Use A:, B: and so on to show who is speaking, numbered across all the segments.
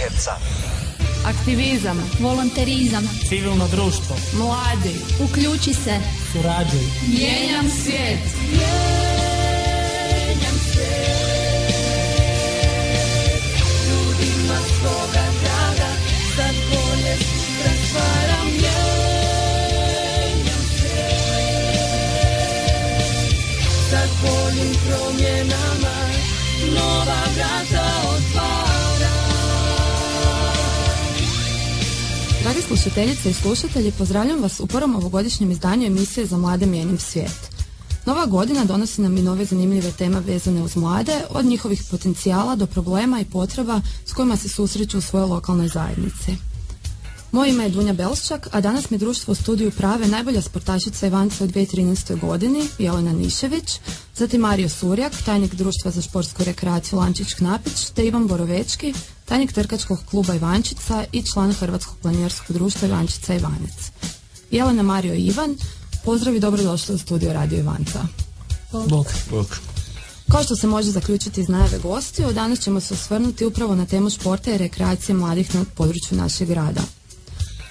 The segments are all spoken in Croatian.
A: kiloherca.
B: Aktivizam, volonterizam,
C: civilno društvo,
B: mladi,
D: uključi se,
C: surađuj.
B: Mijenjam svijet.
E: Mijenjam svijet. Ljudima svoga grada, sad bolje sutra stvaram. Mijenjam svijet. Sad boljim promjenama nova vrata otvara.
F: Dragi slušateljice i slušatelji, pozdravljam vas u prvom ovogodišnjem izdanju emisije Za mlade mijenjam svijet. Nova godina donosi nam i nove zanimljive teme vezane uz mlade, od njihovih potencijala do problema i potreba s kojima se susreću u svojoj lokalnoj zajednici. Moje ime je Dunja Belščak, a danas mi društvo u studiju prave najbolja sportašica Ivanca u 2013. godini, Jelena Nišević, zatim Mario Surjak, tajnik društva za športsku rekreaciju Lančić Knapić, te Ivan Borovečki, tajnik trkačkog kluba Ivančica i član Hrvatskog planinarskog društva Ivančica Ivanec. Jelena, Mario i Ivan, pozdrav i dobrodošli u studio Radio Ivanca.
C: Bog.
F: Kao što se može zaključiti iz najave gostiju, danas ćemo se osvrnuti upravo na temu športa i rekreacije mladih na području našeg grada.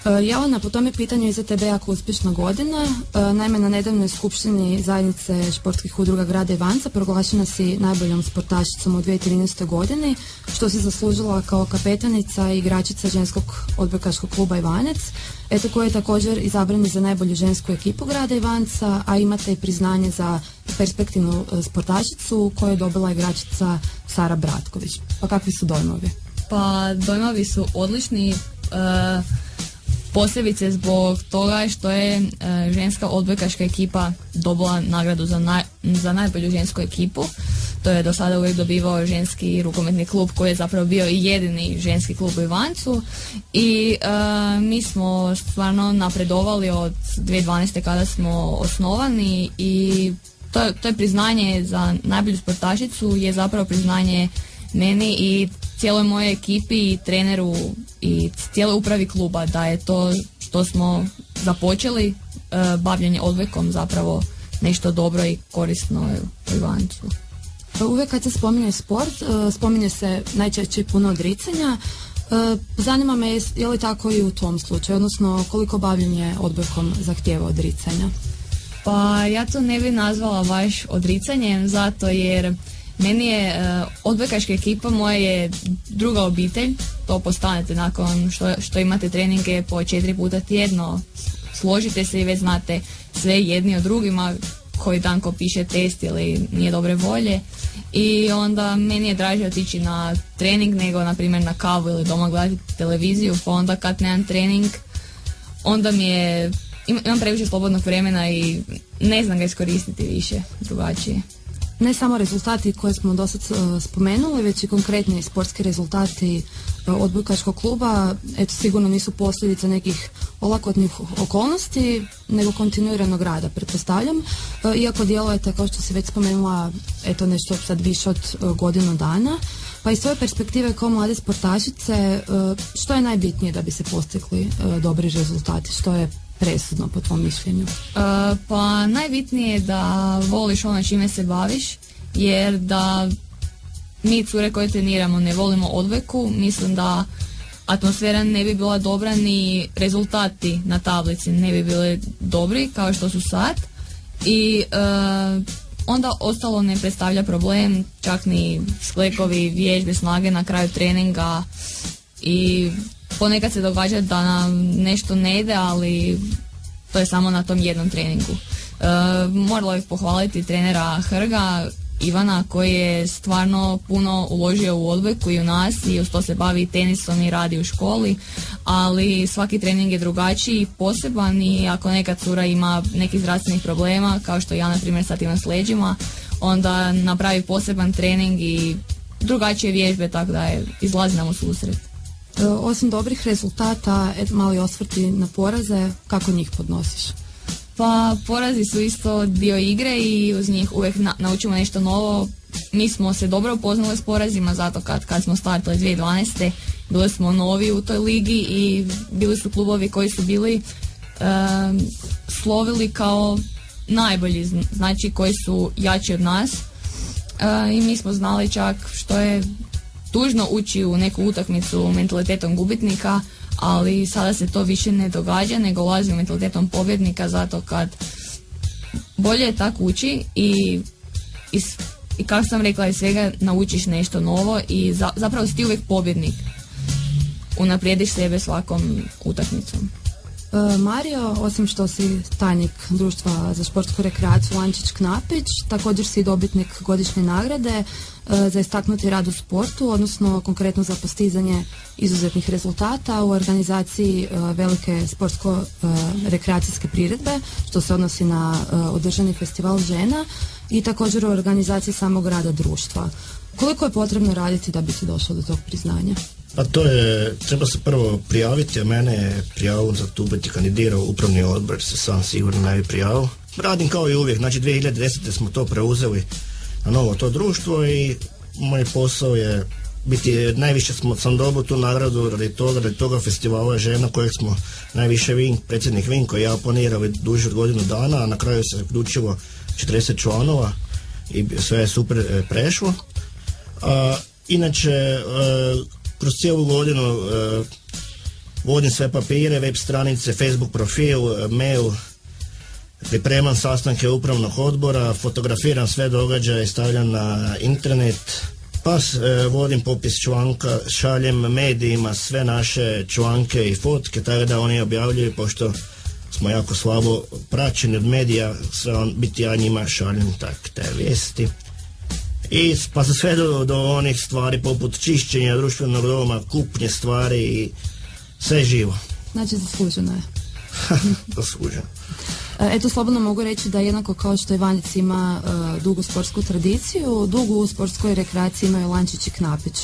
F: Jelena, po tome pitanju iza tebe jako uspješna godina. Naime, na nedavnoj skupštini zajednice športskih udruga grada Ivanca proglašena si najboljom sportašicom u 2013. godini, što si zaslužila kao kapetanica i igračica ženskog odbojkaškog kluba Ivanec, eto koje je također izabrani za najbolju žensku ekipu grada Ivanca, a imate i priznanje za perspektivnu sportašicu koju je dobila igračica Sara Bratković. Pa kakvi su dojmovi?
G: Pa dojmovi su odlični, posebice zbog toga što je ženska odbojkaška ekipa dobila nagradu za najbolju žensku ekipu. To je do sada uvijek dobivao ženski rukometni klub koji je zapravo bio i jedini ženski klub u Ivancu i mi smo stvarno napredovali od 2012. kada smo osnovani i to je priznanje za najbolju sportašicu, je zapravo priznanje meni i cijeloj mojoj ekipi i treneru i cijeloj upravi kluba, da je to što smo započeli bavljenje odbojkom zapravo nešto dobro i korisno u Ivancu.
F: Uvijek kad se spominje sport, spominje se najčešće puno odricanja. Zanima me je li tako i u tom slučaju, odnosno koliko bavljenje odbojkom zahtijeva odricanja?
G: Pa ja to ne bi nazvala baš odricanjem, zato jer meni je odbojkaška ekipa moja je druga obitelj, to postanete nakon što imate treninge po 4 puta tjedno, složite se i već znate sve jedni od drugima, koji dan ko piše test ili nije dobre volje i onda meni je draže otići na trening nego na primjer na kavu ili doma gledati televiziju, pa onda kad nemam trening onda imam previše slobodnog vremena i ne znam ga iskoristiti više drugačije.
F: Ne samo rezultati koje smo dosad spomenuli, već i konkretni sportski rezultati odbojkaškog kluba, eto sigurno nisu posljedica nekih olakotnih okolnosti, nego kontinuiranog rada, pretpostavljam. Iako djelujete, kao što si već spomenula, eto nešto sad više od godinu dana, pa iz svoje perspektive kao mlade sportašice, što je najbitnije da bi se postigli dobri rezultati, što je presudno po tvom mišljenju?
G: Pa najbitnije je da voliš ono čime se baviš, jer da mi cure koje treniramo ne volimo odbojku, mislim da atmosfera ne bi bila dobra ni rezultati na tablici ne bi bili dobri kao što su sad i onda ostalo ne predstavlja problem, čak ni sklekovi, vježbe, snage na kraju treninga i ponekad se događa da nam nešto ne ide, ali to je samo na tom jednom treningu. Morala bih pohvaliti trenera Hrga, Ivana, koji je stvarno puno uložio u odbojku i u nas i uz to se bavi tenisom i radi u školi, ali svaki trening je drugačiji, poseban i ako neka cura ima nekih zdravstvenih problema, kao što ja na primjer sad imam s leđima, onda napravi poseban trening i drugačije vježbe, tako da izlazi nam u susret.
F: Osim dobrih rezultata, mali osvrti na poraze, kako njih podnosiš?
G: Pa porazi su isto dio igre i uz njih uvijek naučimo nešto novo. Mi smo se dobro upoznali s porazima, zato kad smo startali 2012. bili smo novi u toj ligi i bili su klubovi koji su bili slovili kao najbolji, znači koji su jači od nas i mi smo znali čak što je tužno ući u neku utakmicu mentalitetom gubitnika, ali sada se to više ne događa, nego ulazi u mentalitetom pobjednika, zato kad bolje je tako ući i kako sam rekla, iz svega naučiš nešto novo i zapravo si ti uvijek pobjednik. Unaprijediš sebe svakom utakmicom.
F: Mario, osim što si tajnik Društva za športsku rekreaciju Lančić Knapić, također si dobitnik godišnje nagrade za istaknuti rad u sportu, odnosno konkretno za postizanje izuzetnih rezultata u organizaciji velike sportsko-rekreacijske priredbe, što se odnosi na održani festival žena, i također u organizaciji samog rada društva. Koliko je potrebno raditi da bi se došlo do tog priznanja?
A: Pa to je, treba se prvo prijaviti, a mene je prijavio za tu biti kandidirao upravni odbor, se sam sigurno ne bi prijavio. Radim kao i uvijek, znači 2010. smo to preuzeli na novo to društvo i moj posao je biti, najviše sam dobio tu nagradu radi toga festivala žena kojeg smo najviše predsjednik Vinko i ja planirali duže od godinu dana, a na kraju se uključilo 40 članova i sve je super prešlo. Inače, kroz cijelu godinu vodim sve papire, web stranice, Facebook profil, mail, pripremam sastanke upravnog odbora, fotografiram sve događaje, stavljam na internet, pa vodim popis članka, šaljem medijima sve naše članke i fotke, tako da oni objavljuju, pošto smo jako slabo praćeni od medija, biti ja njima šaljem te vijesti. I pa se sve do onih stvari poput čišćenja društvenog doma, kupnje stvari i sve živo.
F: Znači zasluženo je.
A: Zasluženo.
F: Eto, slobodno mogu reći da jednako kao što Ivanec ima dugu sportsku tradiciju, dugu u sportskoj rekreaciji imaju Lančić i Knapić.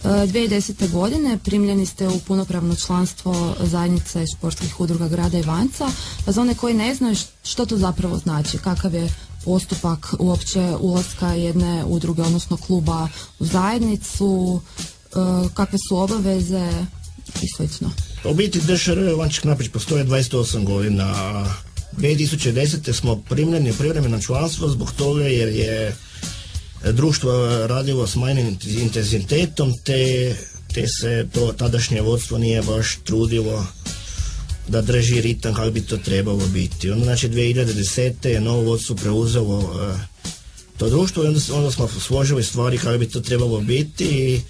F: 2010. godine primljeni ste u punopravno članstvo zajednice športskih udruga grada Ivanca, pa za one koji ne znaju što to zapravo znači, kakav je postupak uopće ulaska jedne udruge, odnosno kluba u zajednicu, kakve su obaveze i slično.
A: U biti DŠR Lančić Knapić postoje 28 godina. 2010. smo primljeni u privremeno članstvo zbog toga jer je društvo radilo s manjim intenzitetom, te se to tadašnje vodstvo nije baš trudilo da drži ritam kako bi to trebalo biti. Onda, znači, 2010. je novo vodstvo preuzelo to društvo i onda smo složili stvari kako bi to trebalo biti i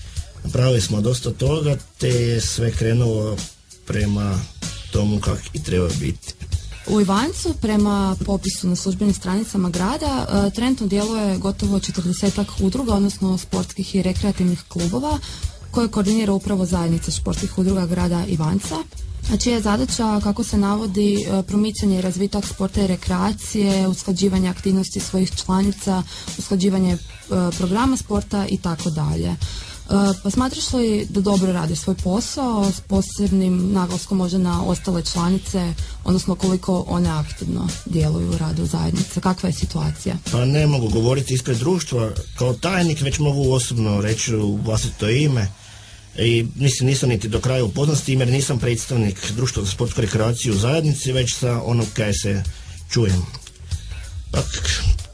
A: napravili smo dosta toga, te je sve krenulo prema tomu kako i treba biti.
F: U Ivancu, prema popisu na službenim stranicama grada, trenutno djeluje gotovo 40 udruga, odnosno sportskih i rekreativnih klubova, koje koordinira upravo zajednica športskih udruga grada Ivanca, a čija je zadaća, kako se navodi, promicanje i razvitak sporta i rekreacije, usklađivanje aktivnosti svojih članica, usklađivanje programa sporta i tako dalje. Pa smatraš li da dobro rade svoj posao, s posebnim naglaskom možda na ostale članice, odnosno koliko one aktivno djeluju u radu zajednice? Kakva je situacija?
A: Pa ne mogu govoriti ispred društva kao tajnik, već mogu osobno reći u vlastito ime. I nisam niti do kraja upoznat s tim jer nisam predstavnik Društva za sportsku rekreaciju u zajednici, već sa onog kaj se čujem.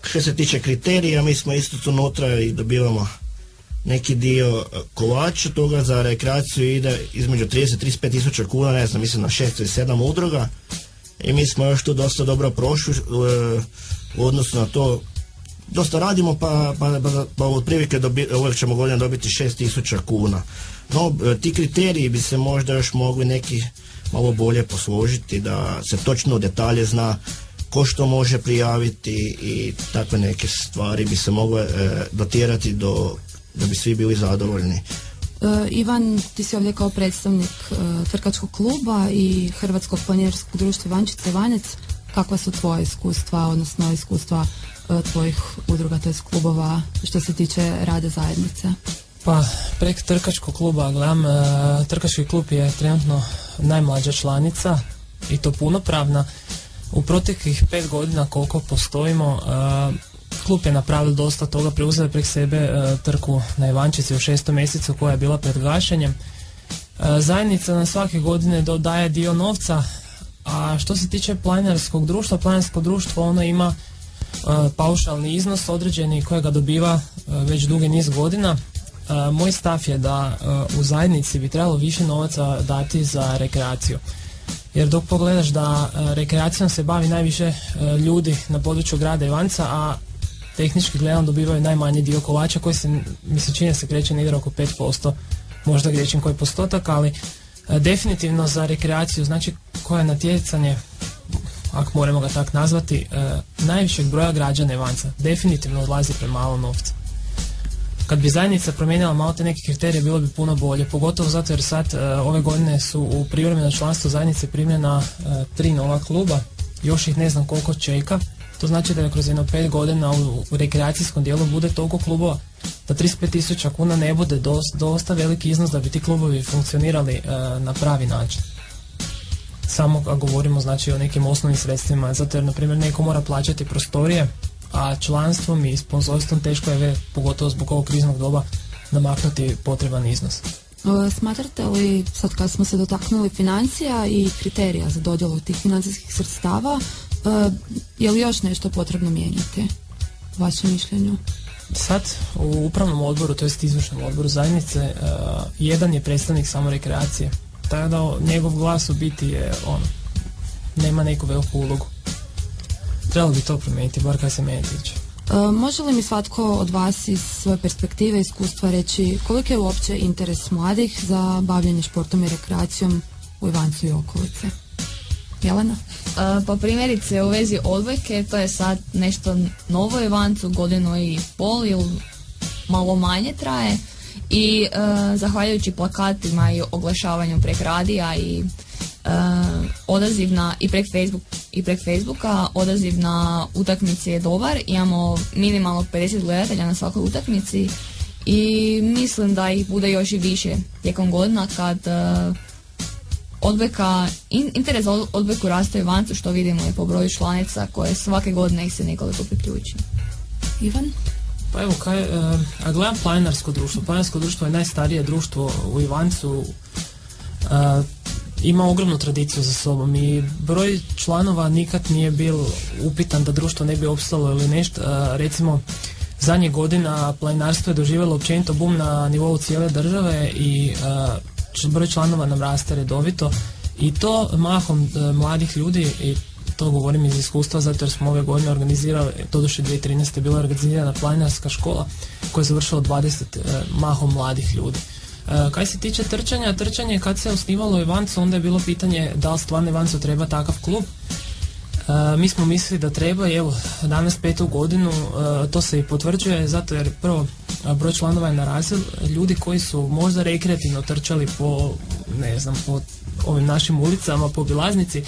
A: Što se tiče kriterija, mi smo isto tu unutra i dobivamo neki dio kolača toga. Za rekreaciju ide između 30-35 tisuća kuna, ne znam, mislim na 6 ili 7 udruga i mi smo još tu dosta dobro prošli u odnosu na to. Dosta radimo pa otprilike uvijek ćemo godina dobiti 6 tisuća kuna. No, ti kriteriji bi se možda još mogli neki malo bolje posložiti, da se točno u detalje zna ko što može prijaviti i takve neke stvari bi se mogle dotjerati da bi svi bili zadovoljni.
F: Ivan, ti si ovdje kao predstavnik trkačkog kluba i Hrvatskog planinarskog društva Ivančica Ivanec. Kakva su tvoje iskustva, odnosno iskustva tvojih udruga, tj. klubova, što se tiče rada zajednice?
C: Pa, preko trkačkog kluba gledam, trkački klub je trenutno najmlađa članica i to punopravna. U proteklih 5 godina koliko postojimo, klub je napravio dosta toga, preuzeli prek sebe trku na Ivančici u 6. mjesecu koja je bila pred gašenjem. Zajednica na svake godine dodaje dio novca, a što se tiče planinarskog društva, planinarsko društvo ono ima paušalni iznos određeni kojega dobiva već dugi niz godina moj stav je da u zajednici bi trebalo više novaca dati za rekreaciju. Jer dok pogledaš da rekreacijom se bavi najviše ljudi na području grada Ivanca, a tehnički gledano dobivaju najmanji dio kolača koji se, mi se čini se kreće negdje oko 5%, možda griješim koji postotak, ali definitivno za rekreaciju, znači koje je natjecanje, ako moramo ga tak nazvati, najvišeg broja građana Ivanca, definitivno odlazi premalo novca. Kad bi zajednica promijenila malo te neke kriterije, bilo bi puno bolje, pogotovo zato jer sad ove godine su u privremeno članstvo zajednice primljena 3 nova kluba, još ih ne znam koliko čeka. To znači da je kroz jedno 5 godina u rekreacijskom dijelu bude toliko klubova da 35.000 kuna ne bude dosta veliki iznos da bi ti klubovi funkcionirali na pravi način. Samo ako govorimo znači o nekim osnovnim sredstvima, zato jer na primjer neko mora plaćati prostorije, a članstvom i sponzorstvom teško je, pogotovo zbog ovog kriznog doba, namaknuti potreban iznos.
F: Smatrate li, sad kad smo se dotaknuli financija i kriterija za dodjelu tih financijskih sredstava, je li još nešto potrebno mijenjati, u vašem mišljenju?
C: Sad u upravnom odboru, to jest izvršnom odboru zajednice, jedan je predstavnik samo rekreacije, tako da njegov glas u biti je nema neku veliku ulogu. Trebalo bi to promijeniti, bar kad se meni tiče.
F: Može li mi svatko od vas iz svoje perspektive, iskustva reći koliko je uopće interes mladih za bavljenje športom i rekreacijom u Ivancu i okolice? Jelena?
G: Pa primjerice u vezi odbojke, to je sad nešto novo u Ivancu, 1.5 godina ili malo manje traje i zahvaljujući plakatima i oglašavanju prek radija i odaziv i prek Facebooka, odaziv na utakmici je dobar, imamo minimalno 50 gledatelja na svakoj utakmici i mislim da ih bude još i više tijekom godina kad interes za odbojku raste u Ivancu, što vidimo i po broju članica koje svake godine ih se nekoliko priključi.
F: Ivan?
C: Pa evo, a gledam planinarsko društvo. Planinarsko društvo je najstarije društvo u Ivancu, ima ogromnu tradiciju za sobom i broj članova nikad nije bil upitan da društvo ne bi opstalo ili nešto. Recimo, zadnjih godina planinarstvo je doživjelo općenito bum na nivou cijele države i broj članova nam raste redovito i to mahom mladih ljudi, i to govorim iz iskustva zato jer smo ove godine organizirali, doduše 2013. je bila organizirana planinarska škola koja je završila 20 mahom mladih ljudi. Kaj se tiče trčanje kad se osnivalo u Ivancu, onda je bilo pitanje da li stvarno Ivancu treba takav klub. Mi smo mislili da treba i evo, danas 5. godinu to se i potvrđuje, zato jer prvo broj članova je narasel, ljudi koji su možda rekreativno trčali po ovim našim ulicama, po obilaznici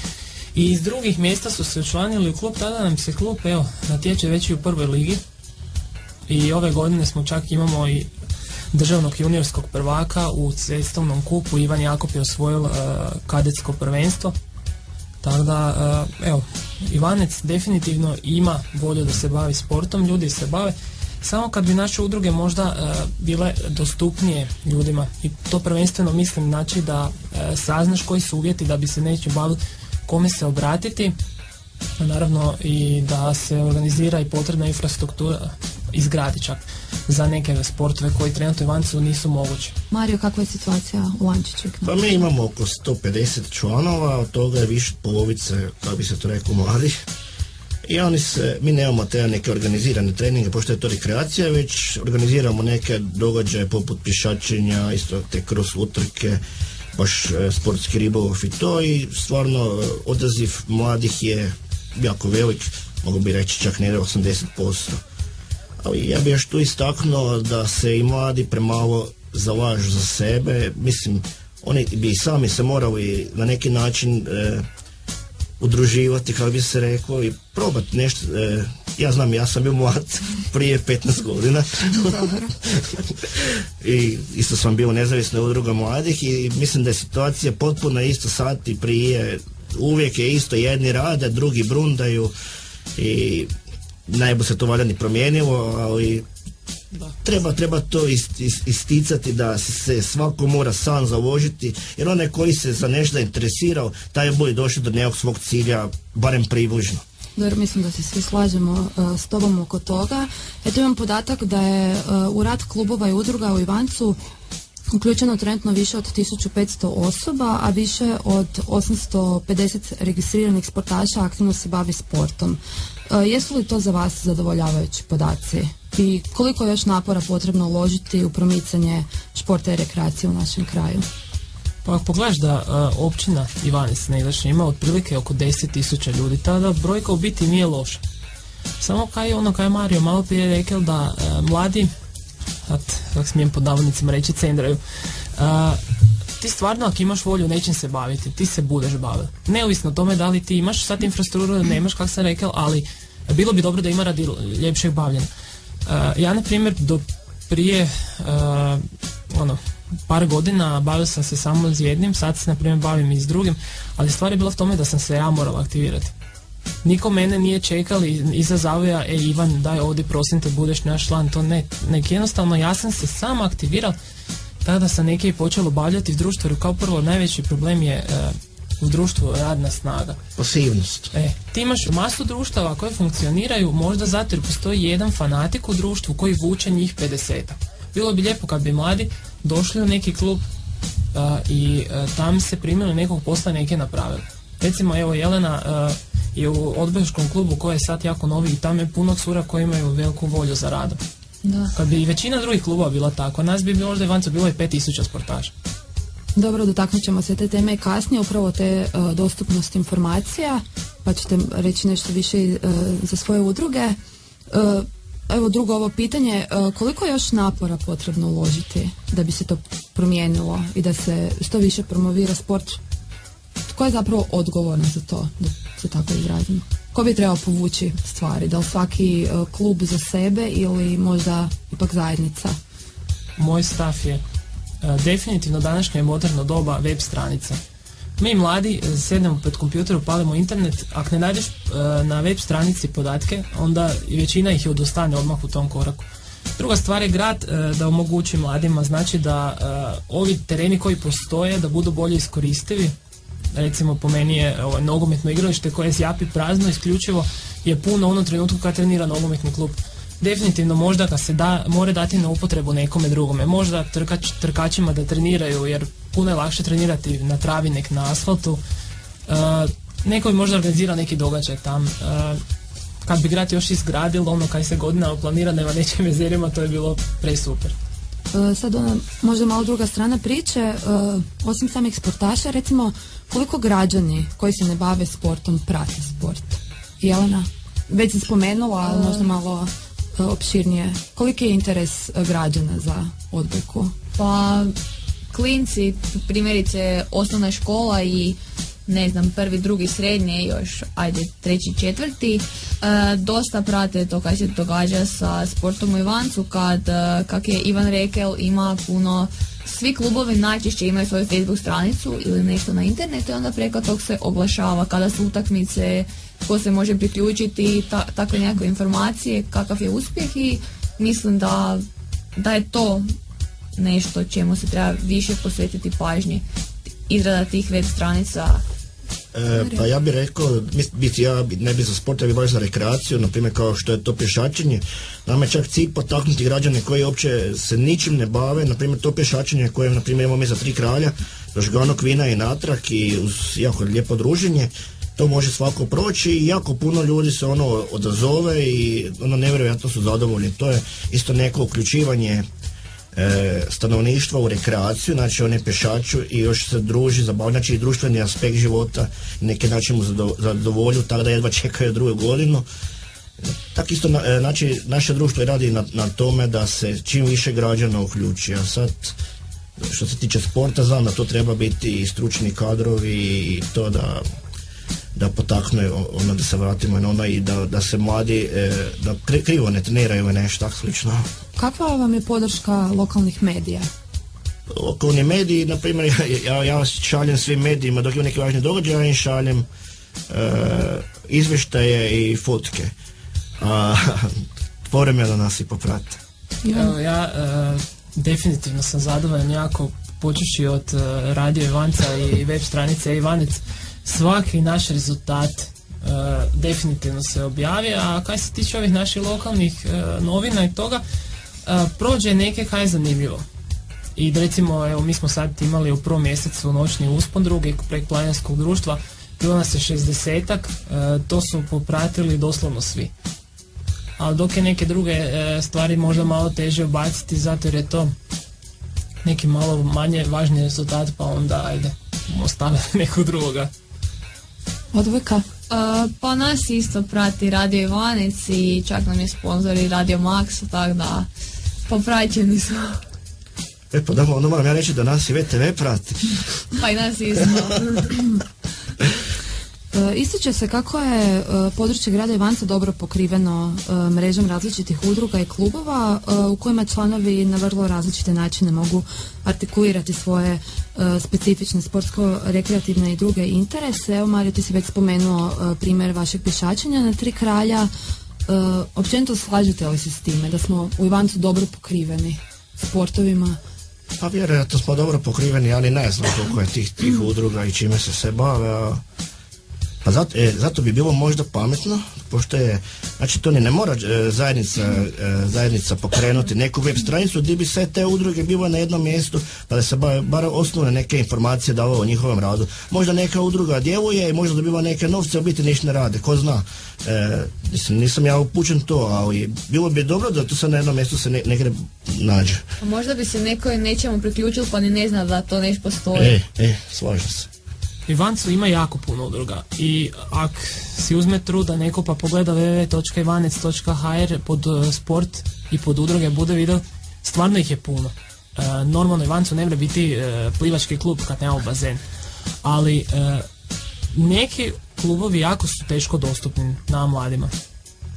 C: i iz drugih mjesta su se učlanili u klub, tada nam se klub natječe već i u prvoj ligi i ove godine smo čak imamo i državnog juniorskog prvaka u cestovnom kupu. Ivan Jakop je osvojil kadetsko prvenstvo. Tako da, evo, Ivanec definitivno ima volju da se bavi sportom, ljudi se bave, samo kad bi naše udruge možda bile dostupnije ljudima i to prvenstveno mislim znači da saznaš koji su uvjeti da bi se neće baviti, kome se obratiti, naravno i da se organizira i potrebna infrastruktura izgradi čak za neke sportove koji trenutno u Ivancu nisu mogući.
F: Mario, kakva je situacija u Ančiću?
A: Pa mi imamo oko 150 članova, od toga je više polovice, kako bi se to rekao, mladih. I mi nemamo te neke organizirane treninge, pošto je to rekreacija, već organiziramo neke događaje poput pješačenja, isto te cross utrke, baš sportski ribolov i to, i stvarno odaziv mladih je jako velik, mogu bi reći čak negdje 80%. Ali ja bih još tu istaknuo da se i mladi premalo zalažu za sebe. Mislim, oni bi sami se morali na neki način udruživati, kako bi se reklo, i probati nešto. Ja znam, ja sam bio mlad prije 15 godina i isto sam bio nezavisna udruga mladih i mislim da je situacija potpuno isto sad i prije. Uvijek je isto, jedni rade, drugi brundaju i najbolje se to valjda ni promijenilo, ali treba to isticati da se svako mora sam založiti, jer onaj koji se za nešto interesirao, taj je bolje došao do nekog svog cilja, barem približno.
F: Dobro, mislim da se svi slažemo s tobom oko toga. Eto imam podatak da je u rad klubova i udruga u Ivancu uključeno trenutno više od 1500 osoba, a više od 850 registriranih sportaša aktivno se bavi sportom. Jesu li to za vas zadovoljavajući podaci? I koliko je još napora potrebno uložiti u promicanje športa i rekreacije u našem kraju?
C: Pa ako pogledaš da općina Ivanec negdašnja ima otprilike oko 10.000 ljudi, tada brojka u biti nije loša. Samo kaj je Mario malo prije rekao da mladi, kako smijem pod navodnicima reći, cendraju. Ti stvarno ako imaš volju nečim se baviti, ti se budeš baviti. Neovisno o tome da li ti imaš sad infrastrukturu ili nemaš, kako sam rekao, ali bilo bi dobro da ima radi ljepšeg bavljenja. Ja na primjer do prije par godina bavio sam se samo s jednim, sad se na primjer bavim i s drugim, ali stvar je bila v tome da sam se ja morao aktivirati. Niko mene nije čekal iza zavija, Ivan, daj ovdje prosim te budeš naš član, to ne. Jednostavno ja sam se sam aktivirao, tada sam neke počelo obavljati v društvu, jer kao prvo najveći problem je u društvu radna snaga.
A: Pasivnost.
C: Ti imaš masu društava koje funkcioniraju možda zato jer postoji jedan fanatik u društvu koji vuče njih 50. Bilo bi lijepo kad bi mladi došli u neki klub i tam se primili nekog posla neke napravili. Recimo evo Jelena je u odbojkaškom klubu koji je sad jako novi i tam je puno cura koji imaju veliku volju za radom.
F: Da.
C: Kad bi i većina drugih klubova bila tako, nas bi možda Ivancu bilo i 5000 sportaša.
F: Dobro, dotaknut ćemo se te teme kasnije, upravo te dostupnost informacija, pa ćete reći nešto više za svoje udruge. Evo drugo ovo pitanje, koliko je još napora potrebno uložiti da bi se to promijenilo i da se što više promovira sport? Tko je zapravo odgovoran za to, da se tako izrazimo? Ko bi trebao povući stvari? Da li svaki klub za sebe ili možda ipak zajednica?
C: Moj stav je definitivno današnje moderno doba web stranica. Mi mladi sednemo pred kompjuterom, palimo internet, ako ne nađeš na web stranici podatke, onda i većina ih je odustane odmah u tom koraku. Druga stvar je grad da omogući mladima, znači da ovi tereni koji postoje da budu bolje iskoristivi. Recimo po meni je nogometno igralište koje zjapi prazno isključivo je puno u onom trenutku kad trenira nogometni klub. Definitivno možda ga se mora dati na upotrebu nekome drugome, možda trkačima da treniraju jer puno je lakše trenirati na travi nek na asfaltu. Neko bi možda organizira neki događaj tam. Kad bi grad još izgradilo ono kaj se godinama planira na nekim jezerima, to je bilo presuper.
F: Sad možda malo druga strana priče, osim samih sportaša, recimo koliko građani koji se ne bave sportom prate sport? Jelena, već si spomenula, ali možda malo opširnije. Koliki je interes građana za odbojku?
G: Pa klinci, primjerice osnovna škola i ne znam, prvi, drugi, srednje, još, ajde, treći, četvrti, dosta prate to kad se događa sa sportom u Ivancu, kak je Ivan rekel, ima puno, svi klubovi najčešće imaju svoju Facebook stranicu ili nešto na internetu i onda preko tog se oglašava kada su utakmice, ko se može priključiti, takve nekakve informacije, kakav je uspjeh i mislim da je to nešto čemu se treba više posvetiti pažnje, izrada tih web stranica.
A: Pa ja bih rekao, ja ne bi za sport, ja bih baš za rekreaciju, na primjer kao što je to pješačenje. Nama je čak cilj potaknuti građane koji uopće se ničim ne bave, na primjer to pješačenje koje na primjer imamo mi za Tri kralja, do Žganog vina i natrag i uz jako lijepo druženje, to može svako proći i jako puno ljudi se odazove i nevjerojatno su zadovoljni. To je isto neko uključivanje stanovništva u rekreaciju, znači one pješaču i još se druži, zabavlja, znači i društveni aspekt života, neki način mu zadovolju, tako da jedva čekaju drugu godinu. Tako isto, znači naše društvo radi na tome da se čim više građana uključi, a sad što se tiče sporta, znam da to treba biti i stručni kadrovi i to da potakne da se vratimo na i da se mladi da krivo ne treniraju i nešto tako slično.
F: Kakva vam je podrška lokalnih medija?
A: Lokalni mediji, na primjer, ja šaljem svim medijima dok je neki važni događaj, ja im šaljem izvještaje i fotke. Povremeno nas i poprate.
C: Ja definitivno sam zadovoljan jako, počeši od Radio Ivanca i web stranice Ivanec. Svaki naš rezultat definitivno se objavi, a kaj se tiče ovih naših lokalnih novina i toga, prođe neke kaj je zanimljivo. I recimo, evo, mi smo sad imali u prvom mjesecu noćni uspon drugi prek planinarskog društva, bilo nas je 60-ak, to su popratili doslovno svi. Ali dok je neke druge stvari možda malo teže ubaciti, zato jer je to neki malo manje važni rezultat, pa onda ajde, ostaviti nekog drugoga.
F: Odvojka?
G: Pa nas isto prati Radio Ivanec i čak nam je sponzor i Radio Max, tako da popraćeni smo.
A: Pa da, onda moram ja reći da nas i VTV prati.
G: Pa i nas isto.
F: Ističe se kako je područje grada Ivanca dobro pokriveno mrežom različitih udruga i klubova u kojima članovi na vrlo različite načine mogu artikulirati svoje specifične sportsko-rekreativne i druge interese. Evo, Mario, ti si već spomenuo primjer vašeg pješačenja na Tri kralja. Općenito slažete li se s time da smo u Ivancu dobro pokriveni sportovima?
A: Pa vjerojatno smo dobro pokriveni, ali ne znam koliko je tih udruga i čime se sve bave. Pa zato bi bilo možda pametno, pošto je, znači to ne mora zajednica pokrenuti neku web stranicu gdje bi sve te udruge bilo na jednom mjestu, pa da se bar osnovne neke informacije davalo o njihovom radu. Možda neka udruga djeluje i možda dobiva neke novce, a biti ništa ne rade, ko zna. Nisam ja upućen to, ali bilo bi dobro da to se na jednom mjestu se negdje nađe.
G: A možda bi se neko nečemu priključio pa ni ne zna da to nešto postoji.
A: Slažem se.
C: Ivancu ima jako puno udruga i ako si uzme truda neko pa pogleda www.ivanec.hr pod sport i pod udruge bude video, stvarno ih je puno. Normalno Ivancu ne mre biti plivački klub kad nemamo bazen, ali neki klubovi jako su teško dostupni nama mladima.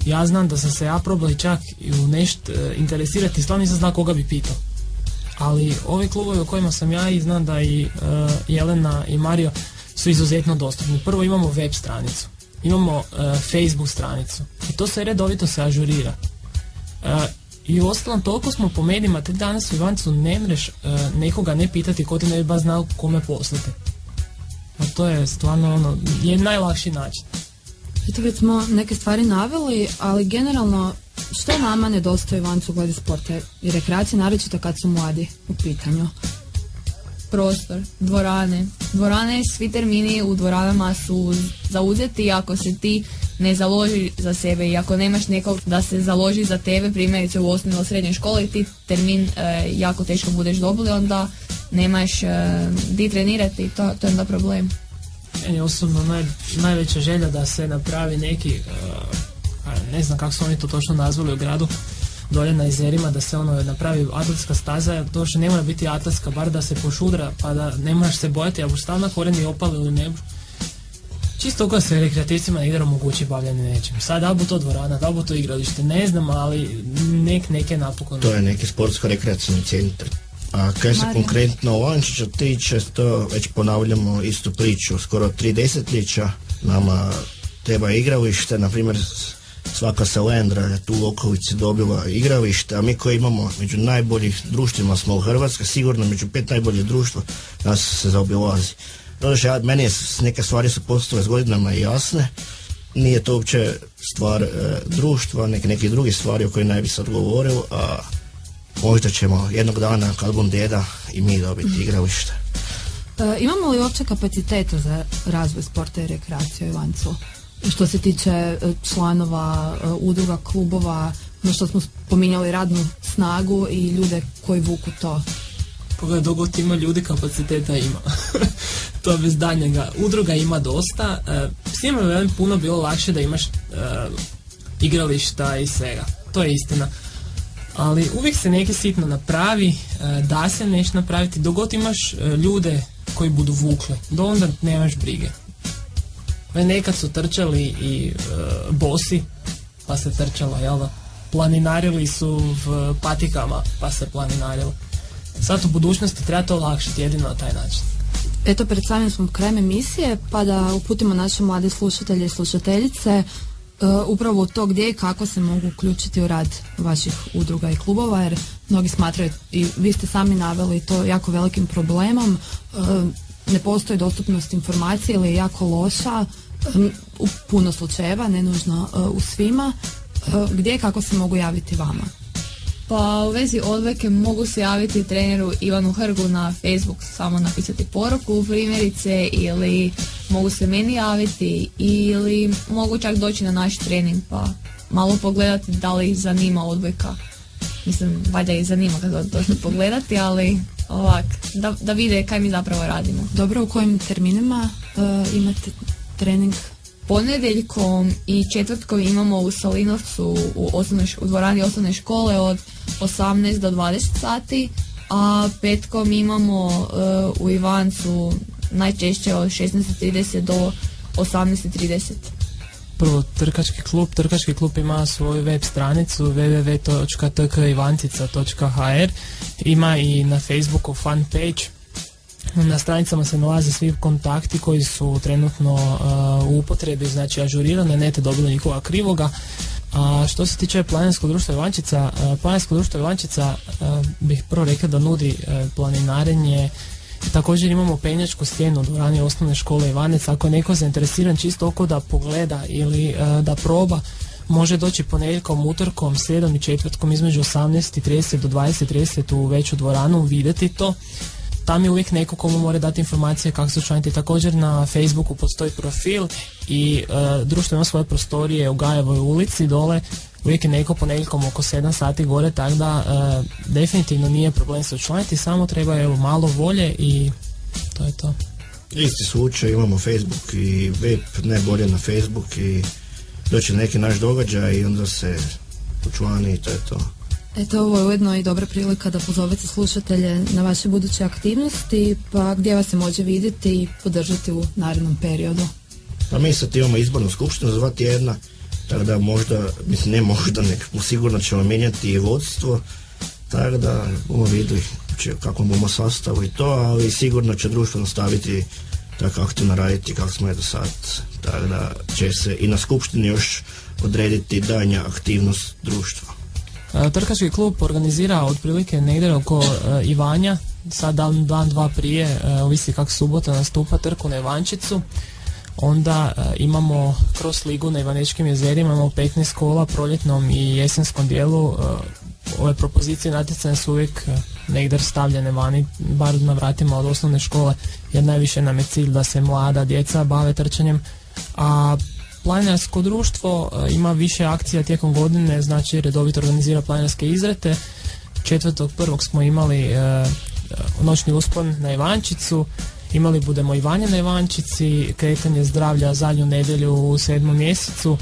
C: Ja znam da sam se ja probao i čak i u nešto interesirati, stvarno nisam znao koga bi pitao. Ali ovi klubovi o kojima sam ja i znam da i Jelena i Mario su izuzetno dostupni. Prvo imamo web stranicu, imamo Facebook stranicu i to se redovito se ažurira. I uostalom toliko smo po medijima, te danas u Ivancu ne mreš nekoga ne pitati ko ti ne bi baš znao kome poslati. A to je stvarno je najlakši način.
F: Eto, već smo neke stvari naveli, ali generalno što nama nedostaje Ivancu glede sporta i rekreacije, naročito kad su mladi u pitanju?
G: Prostor, dvorane, svi termini u dvoranama su zauzeti. Ako se ti ne založi za sebe i ako nemaš nekog da se založi za tebe, primjerice u osnovnoj ili srednjoj školi, ti termin jako teško budeš dobili, onda nemaš di trenirati, to je onda problem.
C: Meni je osobno najveća želja da se napravi neki, ne znam kako su oni to točno nazvali u gradu, dolje na jezerima, da se napravi atletska staza, to što ne mora biti atletska, bar da se pošudra, pa da ne moraš se bojati, ako stalno koreni opali ili ne. Čisto koja se rekreativcima negdje omogući bavljanje nečim. Sad, da bu to dvorana, da bu to igralište, ne znam, ali neke napokon.
A: To je neki sportsko-rekreacijni centar. A kaj se konkretno Ivančića tiče, to već ponavljamo istu priču, skoro 3 desetljeća. Nama treba igralište, na primjer svaka Selendra je tu u okolici dobila igralište, a mi koji imamo među najboljih društvima smo u Hrvatskoj, sigurno među 5 najboljih društva, nas se zaobilazi. Meni je neke stvari su postale s godinama jasne, nije to uopće stvar društva, neke druge stvari o kojoj ne bi sad govoril, a možda ćemo jednog dana kad budem djeda i mi dobiti igralište.
F: Imamo li uopće kapaciteta za razvoj sporta i rekreacije u Ivancu? Što se tiče članova, udruga, klubova, no što smo spominjali radnu snagu i ljude koji vuku to.
C: Pogledaj, dok god ima ljudi, kapaciteta ima. To je bez daljnjega. Udruga ima dosta. S njima je puno bilo lakše da imaš igrališta i svega. To je istina. Ali uvijek se neki sitno napravi, da se nešto napraviti. Dok god imaš ljude koji budu vukli, do onda nemaš brige. Nekad su trčali i bosi, pa se trčalo, jel da? Planinarili su v patikama, pa se planinarilo. Sad u budućnosti treba to olakšati jedino na taj način.
F: Eto, pred samim smo krajem emisije, pa da uputimo naše mlade slušatelje i slušateljice upravo u to gdje i kako se mogu uključiti u rad vaših udruga i klubova, jer mnogi smatraju, i vi ste sami naveli to jako velikim problemom, ne postoji dostupnost informacije ili je jako loša, u puno slučajeva, ne nužno u svima, gdje i kako se mogu javiti vama?
G: Pa u vezi odveke mogu se javiti treneru Ivanu Hrgu na Facebook, samo napisati poruku primjerice, ili mogu se meni javiti, ili mogu čak doći na naš trening pa malo pogledati da li ih zanima odbojka. Mislim, valjda ih zanima kad došli pogledati, ali ovak, da vide kaj mi zapravo radimo.
F: Dobro, u kojim terminima imate trening?
G: Ponedjeljkom i četvrtkom imamo u Salinovcu u dvorani osnovne škole od 18 do 20 sati, a petkom imamo u Ivancu najčešće od 16:30 do 18:30.
C: Prvo, Trkački klub ima svoju web stranicu www.tkivantica.hr, ima i na Facebooku fan page. Na stranicama se nalaze svi kontakti koji su trenutno u upotrebi, znači ažurirane, nete dobili nikoga krivoga. A što se tiče Planinarskog društva Ivančica, Planinarsko društvo Ivančica bih prvo rekao da nudi planinarenje. Također imamo penjačku stijenu u dvorani osnovne škole Ivanec. Ako je neko zainteresiran čisto oko da pogleda ili da proba, može doći ponedjeljkom, utorkom, srijedom i četvrtkom između 18:30 do 20:30 u veću dvoranu, vidjeti to. Tam je uvijek neko komu mora dati informacije kako se učlaniti. Također na Facebooku postoji profil i društvo ima svoje prostorije u Gajevoj ulici dole. Uvijek je neko ponedjeljkom oko 7 sati gore, tako da definitivno nije problem se učlaniti, samo treba malo volje i to je to.
A: Isti slučaj, imamo Facebook i web, najbolje na Facebook i doći neki naš događaj i onda se učlani i to je to.
F: Eto, ovo je ujedno i dobra prilika da pozovete slušatelje na vaše buduće aktivnosti, pa gdje vas se može vidjeti i podržati u narednom periodu.
A: Pa mi sad imamo izbornu skupštinu za 2 tjedna, tako da možda, mislim ne možda, sigurno ćemo mijenjati i vodstvo, tako da bomo vidjeli kako bomo sastavu i to, ali sigurno će društvo nastaviti tako aktivno raditi kako smo je do sad, tako da će se i na skupštini još odrediti daljnja aktivnost društva.
C: Trkački klub organizira otprilike negdje oko Ivanja, sad dan, dva prije, ovisi kako subota nastupa trku na Ivančicu. Onda imamo cross ligu na Ivanečkim jezerima, imamo 15 kola, proljetnom i jesenskom dijelu. Ove propozicije natjecanja su uvijek negdje stavljene vani, bar na vratima od osnovne škole, jer najviše nam je cilj da se mlada djeca bave trčanjem. A Planinarsko društvo ima više akcija tijekom godine, znači redovito organizira planinarske izlete. 4.1. smo imali noćni uspon na Ivančicu, imali budemo Ivanje na Ivančici, kretanje zdravlja zadnju nedjelju u 7. mjesecu.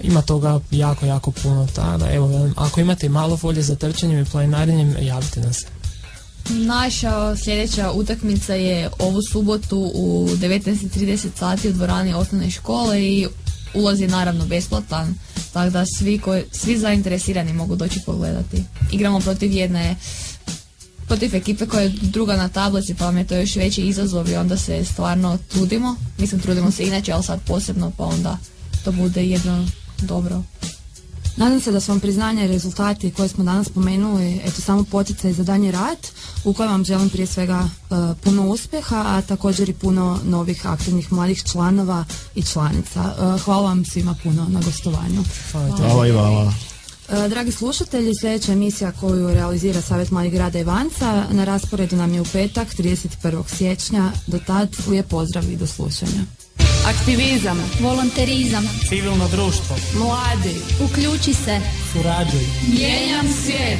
C: Ima toga jako puno. Tada, evo, ako imate malo volje za trčanjem i planinarenjem, javite nas.
G: Naša sljedeća utakmica je ovu subotu u 19:30 sati u dvorani osnovne škole i ulaz je naravno besplatan, tako da svi zainteresirani mogu doći pogledati. Igramo protiv ekipe koja je druga na tablici, pa vam je to još veći izazov i onda se stvarno trudimo. Mislim, trudimo se inače, ali sad posebno, pa onda to bude jedno dobro.
F: Nadam se da su vam priznanja i rezultati koje smo danas spomenuli samo poticaj za daljnji rad, u kojem vam želim prije svega puno uspjeha, a također i puno novih aktivnih mladih članova i članica. Hvala vam svima puno na gostovanju.
A: Hvala i vama.
F: Dragi slušatelji, sljedeća emisija koju realizira Savjet mladih grada Ivanca na rasporedu nam je u petak 31. siječnja. Do tad lijep pozdrav i do slušanja.
B: Aktivizam, volonterizam,
C: Civilno društvo,
B: mladi, uključi se,
C: surađuj.
B: mijenjam svijet.